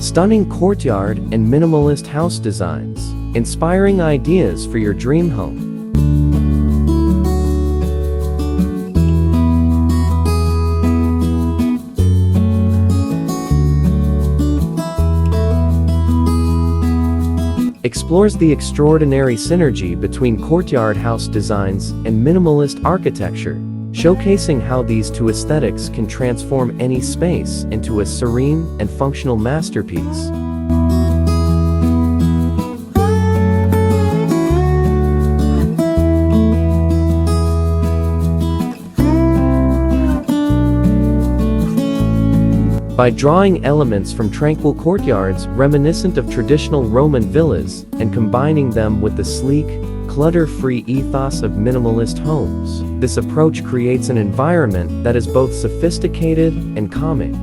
Stunning courtyard and minimalist house designs, inspiring ideas for your dream home. Explores the extraordinary synergy between courtyard house designs and minimalist architecture, showcasing how these two aesthetics can transform any space into a serene and functional masterpiece. By drawing elements from tranquil courtyards reminiscent of traditional Roman villas and combining them with the sleek, clutter-free ethos of minimalist homes, this approach creates an environment that is both sophisticated and calming.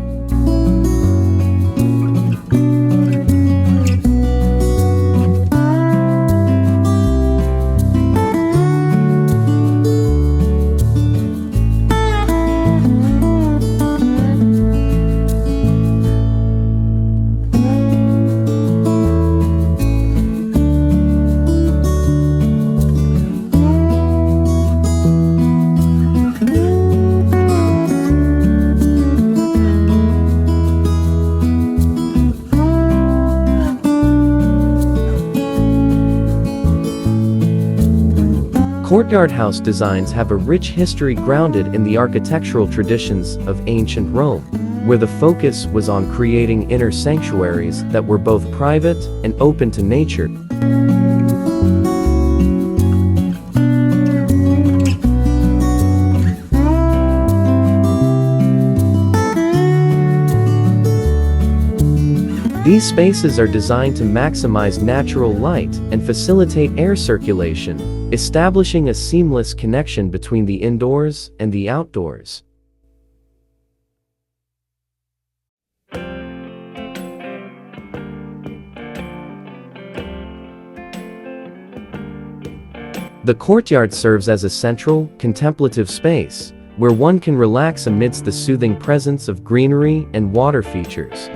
Courtyard house designs have a rich history grounded in the architectural traditions of ancient Rome, where the focus was on creating inner sanctuaries that were both private and open to nature. These spaces are designed to maximize natural light and facilitate air circulation, establishing a seamless connection between the indoors and the outdoors. The courtyard serves as a central, contemplative space, where one can relax amidst the soothing presence of greenery and water features.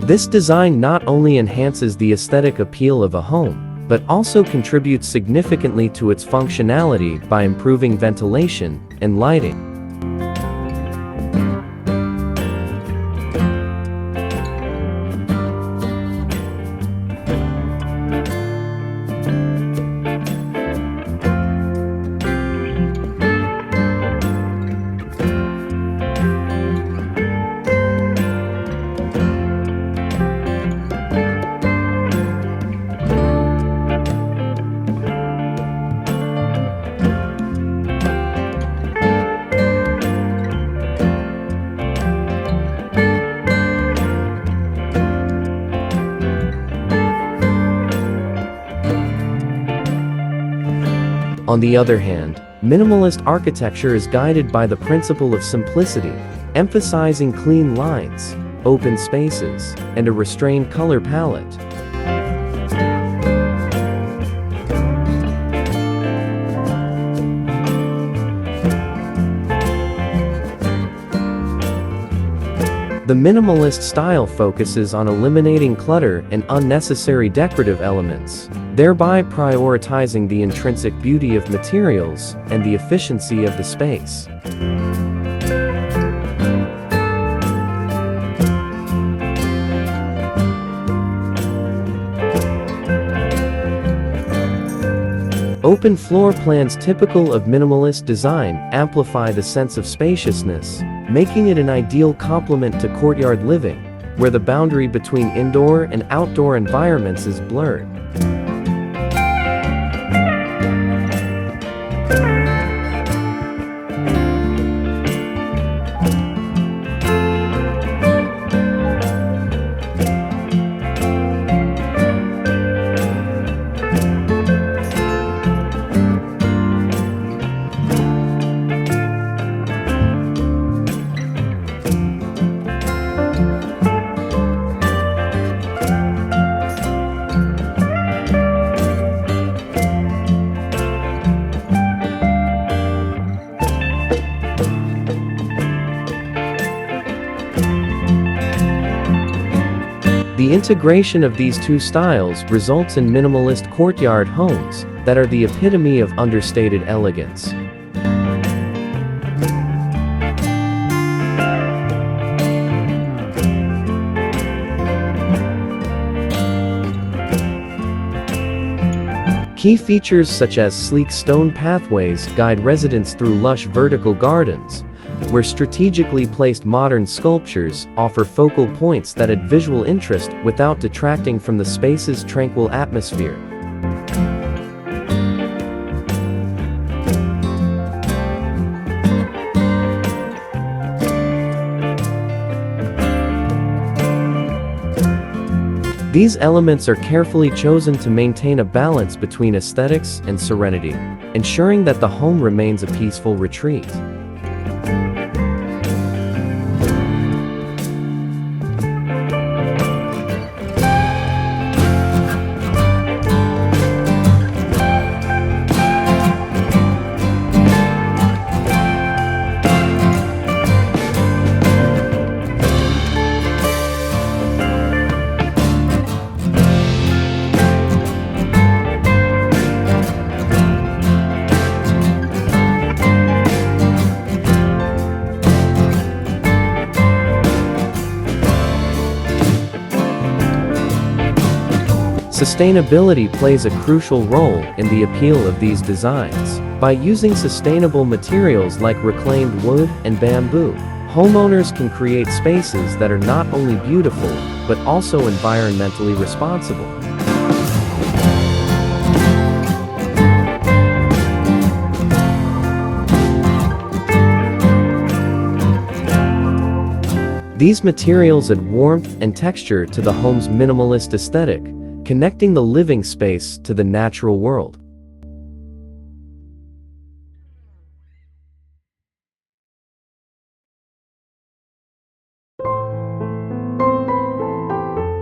This design not only enhances the aesthetic appeal of a home, but also contributes significantly to its functionality by improving ventilation and lighting. On the other hand, minimalist architecture is guided by the principle of simplicity, emphasizing clean lines, open spaces, and a restrained color palette. The minimalist style focuses on eliminating clutter and unnecessary decorative elements, thereby prioritizing the intrinsic beauty of materials and the efficiency of the space. Open floor plans typical of minimalist design amplify the sense of spaciousness, making it an ideal complement to courtyard living, where the boundary between indoor and outdoor environments is blurred. The integration of these two styles results in minimalist courtyard homes that are the epitome of understated elegance. Key features such as sleek stone pathways guide residents through lush vertical gardens, where strategically placed modern sculptures offer focal points that add visual interest without detracting from the space's tranquil atmosphere. These elements are carefully chosen to maintain a balance between aesthetics and serenity, ensuring that the home remains a peaceful retreat. Sustainability plays a crucial role in the appeal of these designs. By using sustainable materials like reclaimed wood and bamboo, homeowners can create spaces that are not only beautiful, but also environmentally responsible. These materials add warmth and texture to the home's minimalist aesthetic, connecting the living space to the natural world.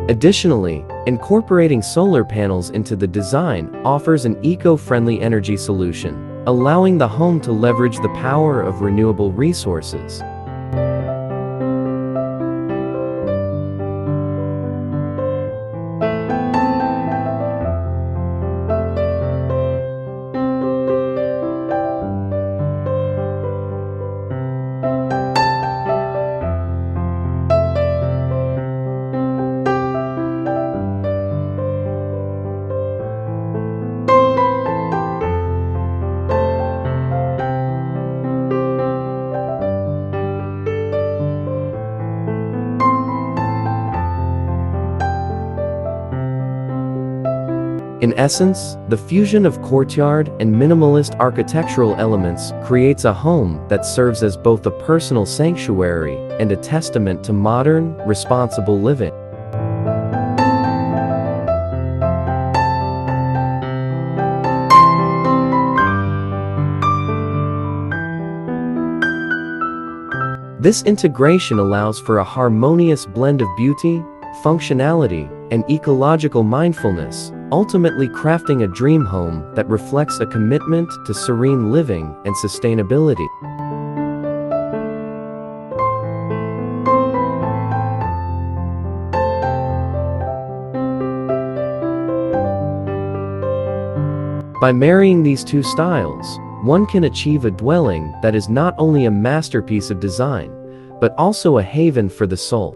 Additionally, incorporating solar panels into the design offers an eco-friendly energy solution, allowing the home to leverage the power of renewable resources. In essence, the fusion of courtyard and minimalist architectural elements creates a home that serves as both a personal sanctuary and a testament to modern, responsible living. This integration allows for a harmonious blend of beauty, functionality, and ecological mindfulness, ultimately crafting a dream home that reflects a commitment to serene living and sustainability. By marrying these two styles, one can achieve a dwelling that is not only a masterpiece of design, but also a haven for the soul.